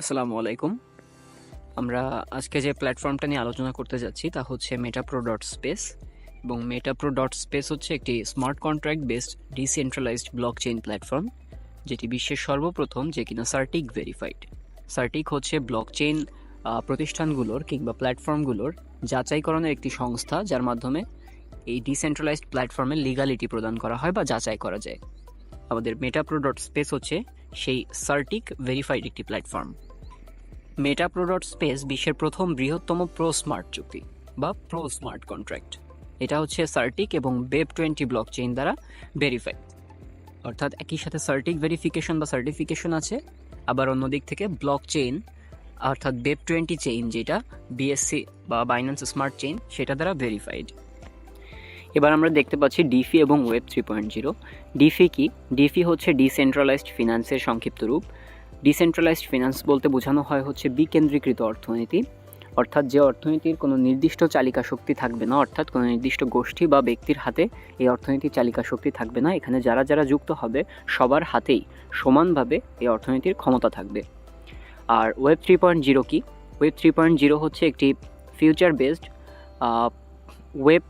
আসসালামু আলাইকুম। আমরা আজকে যে প্ল্যাটফর্মটা নিয়ে আলোচনা করতে যাচ্ছি তা হচ্ছে মেটাপ্রো ডট স্পেস এবং মেটাপ্রো ডট স্পেস হচ্ছে একটি smart contract based decentralised blockchain platform, যেটি বিশ্বের সর্বপ্রথম যে কিনা সার্টিক ভেরিফাইড। সার্টিক হচ্ছে ব্লকচেইন প্রতিষ্ঠানগুলোর কিংবা প্ল্যাটফর্মগুলোর যাচাইকরণের একটি সংস্থা, যার মাধ্যমে এই ডিসেন্ট্রালাইজড প্ল্যাটফর্মের লিগালিটি প্রদান করা হয় বা যাচাই করা যায়। আমাদের মেটাপ্রো ডট স্পেস হচ্ছে সেই সার্টিক ভেরিফাইড একটি প্ল্যাটফর্ম। মেটাপ্রো ডট স্পেস বিশ্বের প্রথম বৃহত্তম প্রো স্মার্ট চুক্তি বা প্রো স্মার্ট কন্ট্রাক্ট। এটা হচ্ছে সার্টিক এবং Web20 ব্লকচেইন দ্বারা ভেরিফাইড, অর্থাৎ একই সাথে সার্টিক ভেরিফিকেশন বা সার্টিফিকেশন আছে, আবার অন্যদিক থেকে ব্লকচেইন অর্থাৎ Web20 চেইন, যেটা বিএসসি বা বাইন্যান্স স্মার্ট চেইন, সেটা দ্বারা ভেরিফাইড। এবার আমরা দেখতে পাচ্ছি ডিফি এবং ওয়েব 3.0। ডিফি কি? ডিফি হচ্ছে ডিসেন্ট্রালাইজড ফিনান্সের সংক্ষিপ্ত রূপ। ডিসেন্ট্রালাইজড ফিনান্স বলতে বোঝানো হয় হচ্ছে বিকেন্দ্রীকৃত অর্থনীতি, অর্থাৎ যে অর্থনীতির কোনো নির্দিষ্ট চালিকা শক্তি থাকবে না, অর্থাৎ কোনো নির্দিষ্ট গোষ্ঠী বা ব্যক্তির হাতে এই অর্থনীতির চালিকা শক্তি থাকবে না। এখানে যারা যারা যুক্ত হবে সবার হাতেই সমানভাবে এই অর্থনীতির ক্ষমতা থাকবে। আর ওয়েব 3.0 কি? ওয়েব 3.0 হচ্ছে একটি ফিউচার বেসড ওয়েব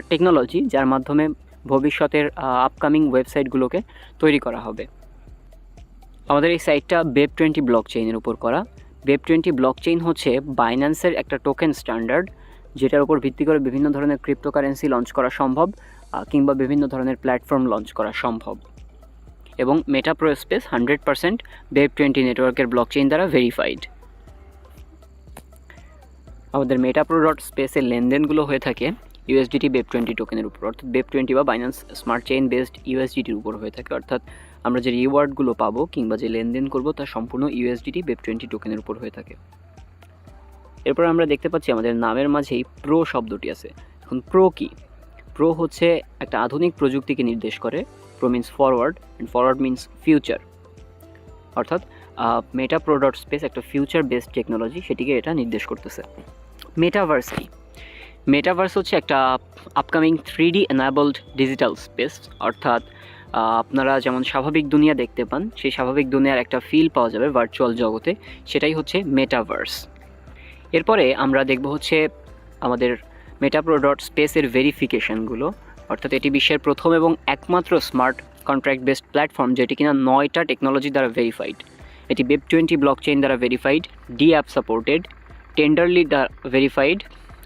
টেকনোলজি, যার মাধ্যমে ভবিষ্যতের আপকামিং ওয়েবসাইটগুলোকে তৈরি করা হবে। আমাদের এই সাইটটা Web20 ব্লকচেইনের উপর করা। Web20 ব্লকচেইন হচ্ছে বাইন্যান্সের একটা টোকেন স্ট্যান্ডার্ড, যেটার উপর ভিত্তি করে বিভিন্ন ধরনের ক্রিপ্টোকারেন্সি লঞ্চ করা সম্ভব, কিংবা বিভিন্ন ধরনের প্ল্যাটফর্ম লঞ্চ করা সম্ভব। এবং মেটাপ্রো স্পেস 100% Web20 নেটওয়ার্কের ব্লকচেইন দ্বারা ভেরিফাইড। আমাদের মেটাপ্রো ডট স্পেসের লেনদেনগুলো হয়ে থাকে ইউএসডিটি Web20 টোকেনের উপর, অর্থাৎ Web20 বা বাইন্যান্স স্মার্ট চেইন বেসড ইউএসডিটির উপর হয়ে থাকে, অর্থাৎ আমরা যে রিওয়ার্ডগুলো পাবো কিংবা যে লেনদেন করবো তা সম্পূর্ণ ইউএসডিটি Web20 টোকেনের উপর হয়ে থাকে। এরপর আমরা দেখতে পাচ্ছি আমাদের নামের মাঝেই প্রো শব্দটি আছে। এখন প্রো কি? প্রো হচ্ছে একটা আধুনিক প্রযুক্তিকে নির্দেশ করে। Pro means forward and forward means future, অর্থাৎ মেটাপ্রো ডট স্পেস একটা ফিউচার বেসড টেকনোলজি, সেটিকে এটা নির্দেশ করতেছে। মেটাভার্স কি? মেটাভার্স হচ্ছে একটা upcoming 3D enabled digital space, অর্থাৎ আপনারা যেমন স্বাভাবিক দুনিয়া দেখতে পান, সেই স্বাভাবিক দুনিয়ার একটা ফিল পাওয়া যাবে ভার্চুয়াল জগতে, সেটাই হচ্ছে মেটাভার্স। এরপরে আমরা দেখব হচ্ছে আমাদের মেটাপ্রো ডট স্পেসের ভেরিফিকেশনগুলো, অর্থাৎ এটি বিশ্বের প্রথম এবং একমাত্র স্মার্ট কন্ট্রাক্ট বেসড প্ল্যাটফর্ম যেটি কিনা 9টা টেকনোলজি দ্বারা ভেরিফাইড। এটি Web20 ব্লকচেইন দ্বারা ভেরিফাইড, ডি অ্যাপ সাপোর্টেড, টেন্ডারলি দ্বারা ভেরিফাইড,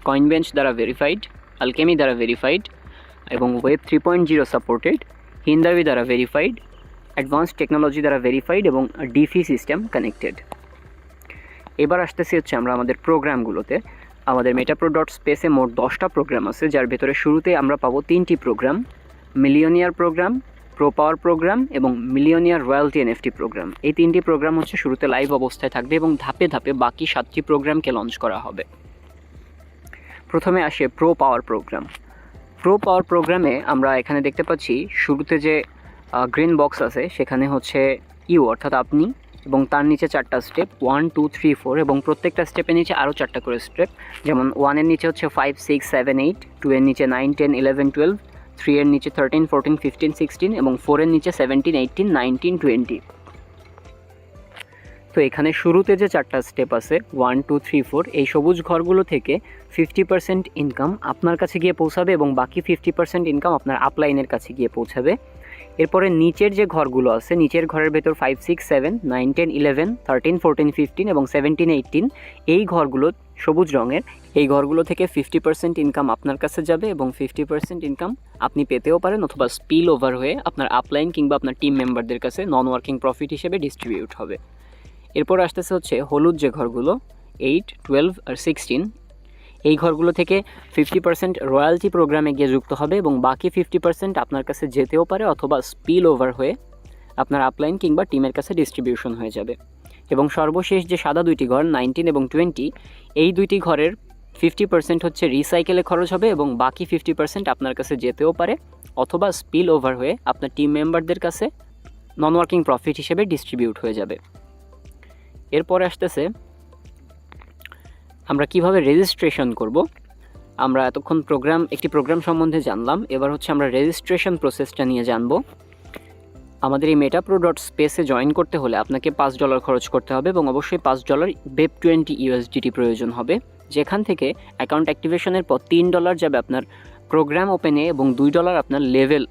কয়েনবেঞ্চ দ্বারা ভেরিফাইড, আলকেমি দ্বারা ভেরিফাইড এবং ওয়েব 3.0 সাপোর্টেড, হিন্দাবি দ্বারা ভেরিফাইড, অ্যাডভান্স টেকনোলজি দ্বারা ভেরিফাইড এবং ডিফি সিস্টেম কানেক্টেড। এবার আসতেছি হচ্ছে আমরা আমাদের প্রোগ্রামগুলোতে। আমাদের মেটাপ্রো ডট স্পেসে মোট 10টা প্রোগ্রাম আছে, যার ভেতরে শুরুতে আমরা পাবো 3টি প্রোগ্রাম, মিলিয়নিয়ার প্রোগ্রাম, প্রো পাওয়ার প্রোগ্রাম এবং মিলিয়নিয়ার রয়্যালটি এনএফটি প্রোগ্রাম। এই 3টি প্রোগ্রাম হচ্ছে শুরুতে লাইভ অবস্থায় থাকবে এবং ধাপে ধাপে বাকি 7টি প্রোগ্রামকে লঞ্চ করা হবে। প্রথমে আসে প্রো পাওয়ার প্রোগ্রাম। প্রো পাওয়ার প্রোগ্রামে আমরা এখানে দেখতে পাচ্ছি শুরুতে যে গ্রিন বক্স আছে সেখানে হচ্ছে ইউ অর্থাৎ আপনি, এবং তার নিচে 4টা স্টেপ 1 2 3 4 এবং প্রত্যেকটা স্টেপের নিচে আরও 4টা করে স্টেপ, যেমন 1-এর নিচে হচ্ছে 5 6 7 8, 2-এর নিচে 9 10 11 12, 3-এর নিচে 13 14 15 16 এবং 4-এর নিচে 17 18 19 20। তো এখানে শুরুতে যে 4টা স্টেপ আছে 1 2 3 4, এই সবুজ ঘরগুলো থেকে 50% ইনকাম আপনার কাছে গিয়ে পৌঁছাবে এবং বাকি 50% ইনকাম আপনার আপলাইনের কাছে গিয়ে পৌঁছাবে। এরপরে নিচের যে ঘরগুলো আছে, নিচের ঘরের ভেতর 5 6 7 9 10 11 13 14 15 এবং 17 18, এই ঘরগুলো সবুজ রঙের, এই ঘরগুলো থেকে 50% ইনকাম আপনার কাছে যাবে এবং 50% ইনকাম আপনি পেতেও পারেন, অথবা স্পিল ওভার হয়ে আপনার আপলাইন কিংবা আপনার টিম মেম্বারদের কাছে নন ওয়ার্কিং প্রফিট হিসেবে ডিস্ট্রিবিউট হবে। এরপর আসতেছে হচ্ছে হলুদ যে ঘরগুলো 8 12 আর 16, এই ঘরগুলো থেকে 50% রয়্যালটি প্রোগ্রামে গিয়ে যুক্ত হবে এবং বাকি 50% আপনার কাছে যেতেও পারে অথবা স্পিল ওভার হয়ে আপনার আপলাইন কিংবা টিমের কাছে ডিস্ট্রিবিউশন হয়ে যাবে। এবং সর্বশেষ যে সাদা দুইটি ঘর 19 এবং 20, এই দুইটি ঘরের 50% হচ্ছে রিসাইকেলে খরচ হবে এবং বাকি 50% আপনার কাছে যেতেও পারে অথবা স্পিল ওভার হয়ে আপনার টিম মেম্বারদের কাছে নন ওয়ার্কিং প্রফিট হিসেবে ডিস্ট্রিবিউট হয়ে যাবে। এরপরে আসতেছে আমরা কিভাবে রেজিস্ট্রেশন করব। আমরা এতক্ষণ একটি প্রোগ্রাম সম্বন্ধে জানলাম, এবার হচ্ছে আমরা রেজিস্ট্রেশন প্রসেসটা নিয়ে জানব। আমাদের এই মেটাপ্রো ডট স্পেসে জয়েন করতে হলে আপনাকে $5 খরচ করতে হবে এবং অবশ্যই $5 BEP20 USDT প্রয়োজন হবে, যেখান থেকে অ্যাকাউন্ট অ্যাক্টিভেশনের পর $3 যাবে আপনার প্রোগ্রাম ওপেনে এবং $2 আপনার লেভেল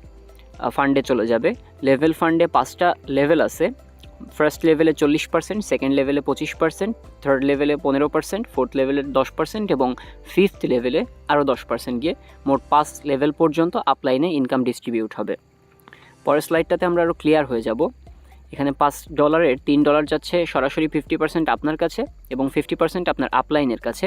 ফান্ডে চলে যাবে। লেভেল ফান্ডে 5টা লেভেল আছে। ফার্স্ট লেভেলে 40%, সেকেন্ড লেভেলে 25%, থার্ড লেভেলে 15%, ফোর্থ লেভেলে 10% এবং ফিফথ লেভেলে আরও 10% গিয়ে মোট 5 লেভেল পর্যন্ত আপলাইনে ইনকাম ডিস্ট্রিবিউট হবে। পরের স্লাইডটাতে আমরা আরও ক্লিয়ার হয়ে যাব। এখানে $5 $3 যাচ্ছে সরাসরি 50% আপনার কাছে এবং 50% আপনার আপলাইনের কাছে।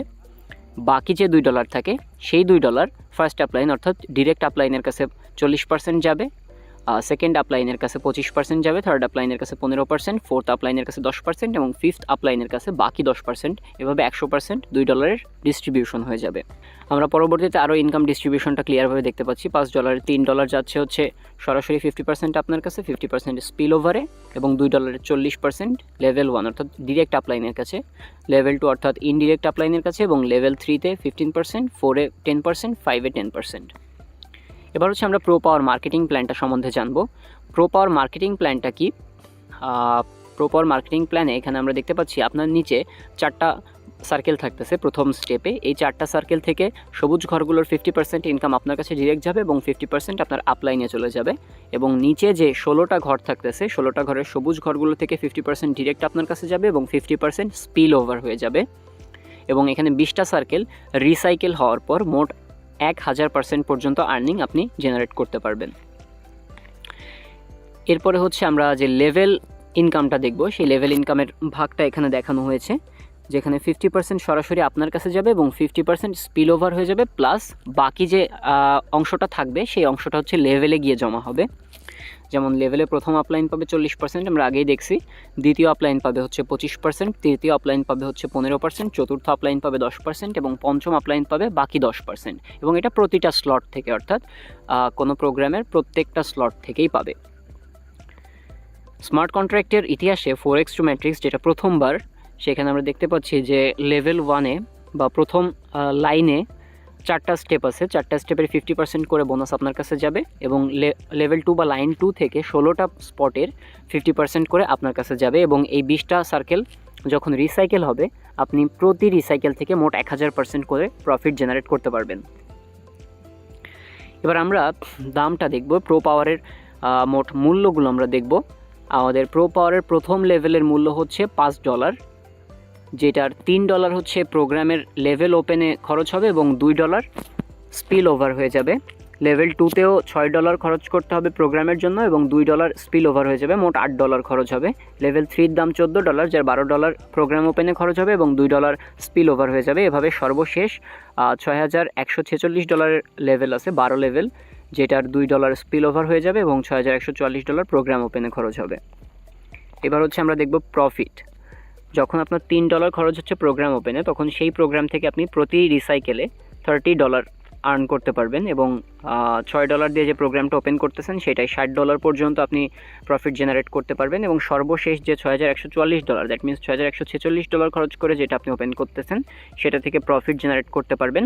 বাকি যে $2 থাকে সেই $2 ফার্স্ট আপলাইন অর্থাৎ ডিরেক্ট আপলাইনের কাছে 40% যাবে, সেকেন্ড আপলাইনের কাছে 25% যাবে, থার্ড আপলাইনের কাছে 15%, ফোর্থ আপলাইনের কাছে 10% এবং ফিফথ আপলাইনের কাছে বাকি 10%। এভাবে 100% $2 ডিস্ট্রিবিউশন হয়ে যাবে। আমরা পরবর্তীতে আরও ইনকাম ডিস্ট্রিবিউশনটা ক্লিয়ারভাবে দেখতে পাচ্ছি। $5 $3 যাচ্ছে হচ্ছে সরাসরি 50% আপনার কাছে, 50% স্পিল ওভারে এবং $2 40% লেভেল 1 অর্থাৎ ডিরেক্ট আপলাইনের কাছে, লেভেল 2 অর্থাৎ ইনডিরেক্ট আপলাইনের কাছে এবং লেভেল 3তে 15%, 4এ 10%, 5এ 10%। এবার হচ্ছে আমরা প্রো পাওয়ার মার্কেটিং প্ল্যানটা সম্বন্ধে জানবো। প্রো পাওয়ার মার্কেটিং প্ল্যানটা কি? প্রো পাওয়ার মার্কেটিং প্ল্যানে এখানে আমরা দেখতে পাচ্ছি আপনার নিচে 4টা সার্কেল থাকতেছে প্রথম স্টেপে। এই 4টা সার্কেল থেকে সবুজ ঘরগুলোর 50% ইনকাম আপনার কাছে ডিরেক্ট যাবে এবং 50% আপনার আপলাইনে চলে যাবে এবং নিচে যে 16টা ঘর থাকতেছে 16টা ঘরের সবুজ ঘরগুলো থেকে 50% ডিরেক্ট আপনার কাছে যাবে এবং 50% স্পিল ওভার হয়ে যাবে এবং এখানে 20টা সার্কেল রিসাইকেল হওয়ার পর মোট 1000% পর্যন্ত আর্নিং আপনি জেনারেট করতে পারবেন। এরপরে হচ্ছে আমরা যে লেভেল ইনকামটা দেখব, সেই লেভেল ইনকামের ভাগটা এখানে দেখানো হয়েছে, যেখানে 50% সরাসরি আপনার কাছে যাবে এবং 50% স্পিল ওভার হয়ে যাবে, প্লাস বাকি যে অংশটা থাকবে সেই অংশটা হচ্ছে লেভেলে গিয়ে জমা হবে। যেমন লেভেলে প্রথম আপলাইন পাবে 40%, আমরা আগেই দেখছি। দ্বিতীয় আপলাইন পাবে হচ্ছে 25%, তৃতীয় আপলাইন পাবে হচ্ছে 15%, চতুর্থ আপলাইন পাবে 10% এবং পঞ্চম আপলাইন পাবে বাকি 10%। এবং এটা প্রতিটা স্লট থেকে, অর্থাৎ কোনো প্রোগ্রামের প্রত্যেকটা স্লট থেকেই পাবে। স্মার্ট কন্ট্রাক্টের ইতিহাসে ফোরেক্স টু ম্যাট্রিক্স যেটা প্রথমবার, সেখানে আমরা দেখতে পাচ্ছি যে লেভেল 1-এ বা প্রথম লাইনে 4টা স্টেপ আছে। 4টা স্টেপের 50% করে বোনাস আপনার কাছে যাবে এবং লেভেল 2 বা লাইন 2 থেকে 16টা স্পটের 50% করে আপনার কাছে যাবে এবং এই 20টা সার্কেল যখন রিসাইকেল হবে আপনি প্রতি রিসাইকেল থেকে মোট 1000% করে প্রফিট জেনারেট করতে পারবেন। এবার আমরা দামটা দেখব, প্রো পাওয়ারের মোট মূল্যগুলো আমরা দেখব। আমাদের প্রো পাওয়ারের প্রথম লেভেলের মূল্য হচ্ছে $5, যেটার $3 হচ্ছে প্রোগ্রামের লেভেল ওপেনে খরচ হবে এবং $2 স্পিল ওভার হয়ে যাবে। লেভেল 2তেও $6 খরচ করতে হবে প্রোগ্রামের জন্য এবং $2 স্পিল ওভার হয়ে যাবে, মোট $8 খরচ হবে। লেভেল 3-র দাম $14, যার $12 প্রোগ্রাম ওপেনে খরচ হবে এবং $2 স্পিল ওভার হয়ে যাবে। এভাবে সর্বশেষ $6146 লেভেল আছে, 12 লেভেল, যেটার $2 স্পিল ওভার হয়ে যাবে এবং $6144 প্রোগ্রাম ওপেনে খরচ হবে। এবার হচ্ছে আমরা দেখব প্রফিট। যখন আপনার $3 খরচ হচ্ছে প্রোগ্রাম ওপেনে, তখন সেই প্রোগ্রাম থেকে আপনি প্রতি রিসাইকেলে $30 আর্ন করতে পারবেন এবং $6 দিয়ে যে প্রোগ্রামটা ওপেন করতেছেন সেটাই $60 পর্যন্ত আপনি প্রফিট জেনারেট করতে পারবেন এবং সর্বশেষ যে $6144, দ্যাট মিনস $6146 খরচ করে যেটা আপনি ওপেন করতেছেন সেটা থেকে প্রফিট জেনারেট করতে পারবেন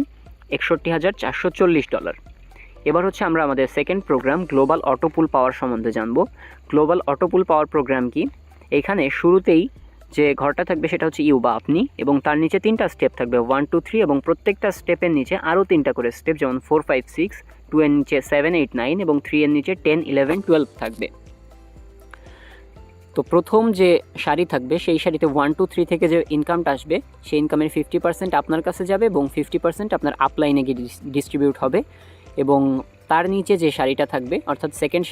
$61440। এবার হচ্ছে আমরা আমাদের সেকেন্ড প্রোগ্রাম গ্লোবাল অটোপুল পাওয়ার সম্বন্ধে জানবো। গ্লোবাল অটোপুল পাওয়ার প্রোগ্রাম কি? এখানে শুরুতেই যে ঘরটা থাকবে সেটা হচ্ছে ইউ বা আপনি এবং তার নিচে 3টা স্টেপ থাকবে 1 2 3 এবং প্রত্যেকটা স্টেপের নিচে আরও 3টা করে স্টেপ, যেমন 4 5 6, 2 এর নিচে 7 8 9 এবং 3 এর নিচে 10 11 12 থাকবে। তো প্রথম যে সারি থাকবে সেই সারিতে 1 2 3 থেকে যে ইনকামটা আসবে সেই ইনকামের 50% আপনার কাছে যাবে এবং 50% আপনার আপলাইনে গিয়ে ডিস্ট্রিবিউট হবে এবং তার নিচে যে সারিটা থাকবে অর্থাৎ সেকেন্ড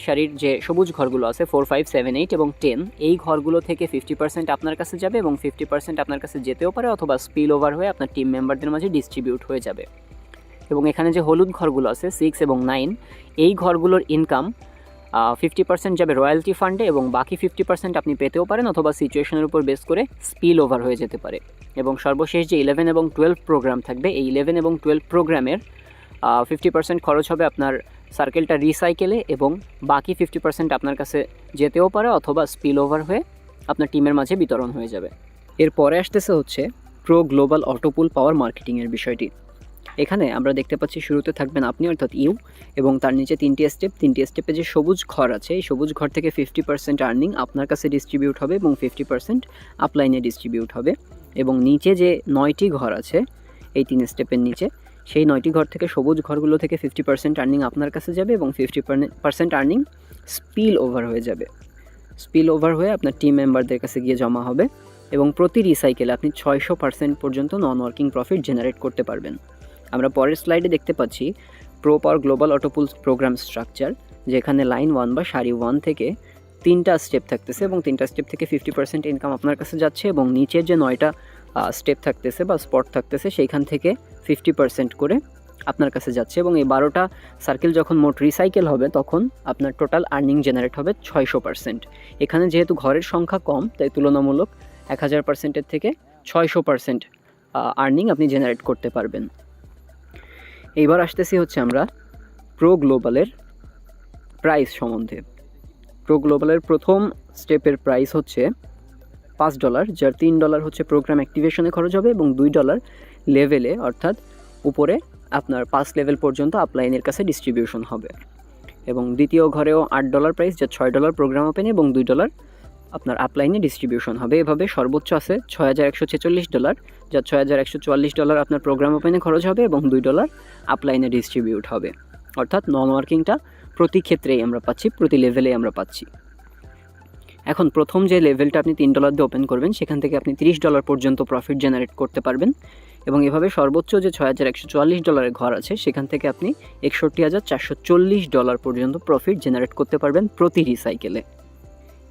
সারির যে সবুজ ঘরগুলো আছে 4 5 7 8 এবং 10, এই ঘরগুলো থেকে 50% আপনার কাছে যাবে এবং 50% আপনার কাছে যেতেও পারে অথবা স্পিল ওভার হয়ে আপনার টিম মেম্বারদের মাঝে ডিস্ট্রিবিউট হয়ে যাবে। এবং এখানে যে হলুদ ঘরগুলো আছে 6 এবং 9, এই ঘরগুলোর ইনকাম 50% যাবে রয়্যালটি ফান্ডে এবং বাকি 50% আপনি পেতেও পারেন অথবা সিচুয়েশনের উপর বেস করে স্পিল ওভার হয়ে যেতে পারে। এবং সর্বশেষ যে 11 এবং 12 প্রোগ্রাম থাকবে, এই 11 এবং 12 প্রোগ্রামের 50% খরচ হবে আপনার সার্কেলটা রিসাইকেলে এবং বাকি 50% আপনার কাছে যেতেও পারে অথবা স্পিল ওভার হয়ে আপনার টিমের মাঝে বিতরণ হয়ে যাবে। এরপরে আসতেছে হচ্ছে প্রো গ্লোবাল অটোপুল পাওয়ার মার্কেটিংয়ের বিষয়টি। এখানে আমরা দেখতে পাচ্ছি শুরুতে থাকবেন আপনি অর্থাৎ ইউ, এবং তার নিচে তিনটি স্টেপে যে সবুজ ঘর আছে এই সবুজ ঘর থেকে 50% আর্নিং আপনার কাছে ডিস্ট্রিবিউট হবে এবং 50% আপলাইনে ডিস্ট্রিবিউট হবে। এবং নিচে যে 9টি ঘর আছে এই 3 স্টেপের নিচে, সেই 9টি ঘর থেকে সবুজ ঘরগুলো থেকে 50% আর্নিং আপনার কাছে যাবে এবং 50% আর্নিং স্পিল ওভার হয়ে যাবে। স্পিল ওভার হয়ে আপনার টিম মেম্বারদের কাছে গিয়ে জমা হবে এবং প্রতি রিসাইকেলে আপনি 600% পর্যন্ত নন ওয়ার্কিং প্রফিট জেনারেট করতে পারবেন। আমরা পরের স্লাইডে দেখতে পাচ্ছি প্রো পাওয়ার গ্লোবাল অটোপুলস প্রোগ্রাম স্ট্রাকচার, যেখানে লাইন 1 বা সারি 1 থেকে 3টা স্টেপ থাকতেছে এবং 3টা স্টেপ থেকে 50% ইনকাম আপনার কাছে যাচ্ছে এবং নিচের যে 9টা স্টেপ থাকতেছে বা স্পট থাকতেছে সেইখান থেকে 50% করে আপনার কাছে যাচ্ছে এবং এই 12টা সার্কেল যখন মোট রিসাইকেল হবে তখন আপনার টোটাল আর্নিং জেনারেট হবে 600%। এখানে যেহেতু ঘরের সংখ্যা কম তাই তুলনামূলক 1000%-এর থেকে 600% আর্নিং আপনি জেনারেট করতে পারবেন। এইবার আসতেছি হচ্ছে আমরা প্রো গ্লোবালের প্রাইস সম্বন্ধে। প্রো গ্লোবালের প্রথম স্টেপের প্রাইস হচ্ছে $5, যার $3 হচ্ছে প্রোগ্রাম অ্যাক্টিভেশনে খরচ হবে এবং $2 লেভেলে অর্থাৎ উপরে আপনার 5 লেভেল পর্যন্ত আপলাইনের কাছে ডিস্ট্রিবিউশন হবে। এবং দ্বিতীয় ঘরেও $8 প্রাইস, যা $6 প্রোগ্রাম ওপেনে এবং $2 আপনার আপলাইনে ডিস্ট্রিবিউশন হবে। এভাবে সর্বোচ্চ আছে $6146, যা $6144 আপনার প্রোগ্রাম ওপেনে খরচ হবে এবং $2 আপলাইনে ডিস্ট্রিবিউট হবে। অর্থাৎ নন ওয়ার্কিংটা প্রতি ক্ষেত্রেই আমরা পাচ্ছি, প্রতি লেভেলেই আমরা পাচ্ছি। এখন প্রথম যে লেভেলটা আপনি $3 দিয়ে ওপেন করবেন সেখান থেকে আপনি $30 পর্যন্ত প্রফিট জেনারেট করতে পারবেন এবং এভাবে সর্বোচ্চ যে $6144 ঘর আছে সেখান থেকে আপনি $61,440 পর্যন্ত প্রফিট জেনারেট করতে পারবেন প্রতি রিসাইকেলে।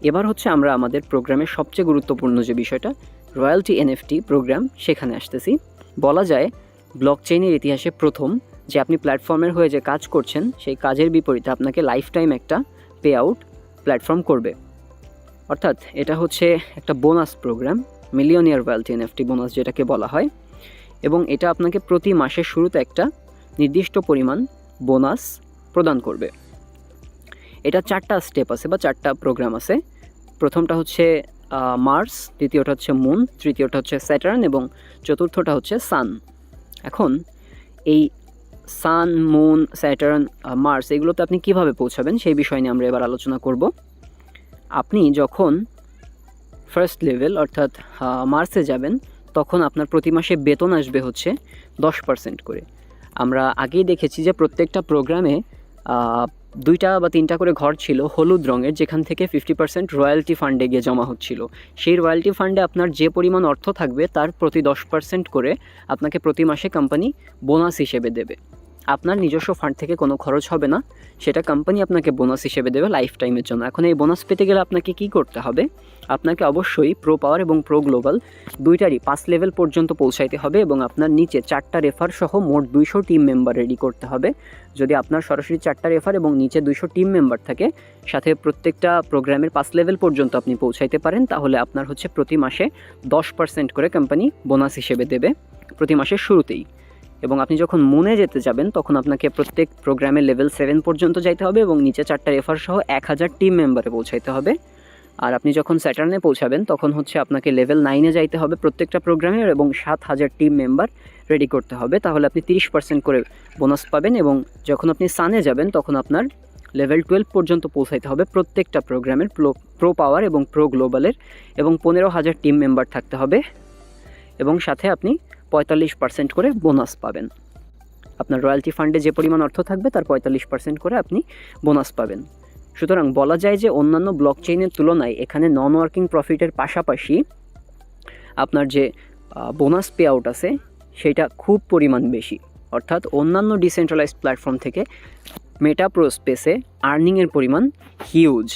এবার হচ্ছে আমরা আমাদের প্রোগ্রামের সবচেয়ে গুরুত্বপূর্ণ যে বিষয়টা রয়্যালটি এনএফটি প্রোগ্রাম সেখানে আসতেছি। বলা যায় ব্লকচেইনের ইতিহাসে প্রথম যে আপনি প্ল্যাটফর্মের হয়ে যে কাজ করছেন সেই কাজের বিপরীতে আপনাকে লাইফ টাইম একটা পে আউট প্ল্যাটফর্ম করবে। অর্থাৎ এটা হচ্ছে একটা bonus programme, millionaire royalty NFT bonus যেটাকে বলা হয়, এবং এটা আপনাকে প্রতি মাসের শুরুতে একটা নির্দিষ্ট পরিমাণ বোনাস প্রদান করবে। এটা 4টা স্টেপ আছে বা 4টা প্রোগ্রাম আছে। প্রথমটা হচ্ছে মার্স, দ্বিতীয়টা হচ্ছে মুন, তৃতীয়টা হচ্ছে স্যাটার্ন এবং চতুর্থটা হচ্ছে সান। এখন এই সান, মুন, স্যাটার্ন, মার্স এগুলোতে আপনি কিভাবে পৌঁছাবেন সেই বিষয় নিয়ে আমরা এবার আলোচনা করব। আপনি যখন ফার্স্ট লেভেল অর্থাৎ মার্সে যাবেন তখন আপনার প্রতি মাসে বেতন আসবে হচ্ছে 10% করে। আমরা আগেই দেখেছি যে প্রত্যেকটা প্রোগ্রামে 2টা বা 3টা করে ঘর ছিল হলুদ রঙের, যেখান থেকে 50% রয়্যালটি ফান্ডে গিয়ে জমা হচ্ছিল। সেই রয়্যালটি ফান্ডে আপনার যে পরিমাণ অর্থ থাকবে তার প্রতি 10% করে আপনাকে প্রতি মাসে কোম্পানি বোনাস হিসেবে দেবে। আপনার নিজস্ব ফান্ড থেকে কোনো খরচ হবে না, সেটা কোম্পানি আপনাকে বোনাস হিসেবে দেবে লাইফ টাইমের জন্য। এখন এই বোনাস পেতে গেলে আপনাকে কি করতে হবে? আপনাকে অবশ্যই প্রো পাওয়ার এবং প্রো গ্লোবাল দুইটারই 5 লেভেল পর্যন্ত পৌঁছাইতে হবে এবং আপনার নিচে 4টা রেফার সহ মোট 200 টিম মেম্বার রেডি করতে হবে। যদি আপনার সরাসরি 4টা রেফার এবং নিচে 200 টিম মেম্বার থাকে, সাথে প্রত্যেকটা প্রোগ্রামের 5 লেভেল পর্যন্ত আপনি পৌঁছাইতে পারেন, তাহলে আপনার হচ্ছে প্রতি মাসে 10% করে কোম্পানি বোনাস হিসেবে দেবে প্রতি মাসের শুরুতেই। এবং আপনি যখন মুনে যেতে যাবেন তখন আপনাকে প্রত্যেক প্রোগ্রামে লেভেল 7 পর্যন্ত যাইতে হবে এবং নিচে 4টা রেফার সহ 1000 টিম মেম্বারে পৌঁছাইতে হবে। আর আপনি যখন স্যাটার্নে পৌঁছাবেন তখন হচ্ছে আপনাকে লেভেল 9-এ যাইতে হবে প্রত্যেকটা প্রোগ্রামে এবং 7000 টিম মেম্বার রেডি করতে হবে, তাহলে আপনি 30% করে বোনাস পাবেন। এবং যখন আপনি সানে যাবেন তখন আপনার লেভেল 12 পর্যন্ত পৌঁছাইতে হবে প্রত্যেকটা প্রোগ্রামের প্রো পাওয়ার এবং প্রো গ্লোবালের, এবং 15000 টিম মেম্বার থাকতে হবে এবং সাথে আপনি 45% করে বোনাস পাবেন। আপনার রয়্যালটি ফান্ডে যে পরিমাণ অর্থ থাকবে তার 45% করে আপনি বোনাস পাবেন। সুতরাং বলা যায় যে অন্যান্য ব্লকচেইনের তুলনায় এখানে নন ওয়ার্কিং প্রফিটের পাশাপাশি আপনার যে বোনাস পে আউট আছে সেটা খুব পরিমাণ বেশি। অর্থাৎ অন্যান্য ডিসেন্ট্রালাইজড প্ল্যাটফর্ম থেকে মেটাপ্রো স্পেসে আর্নিংয়ের পরিমাণ হিউজ।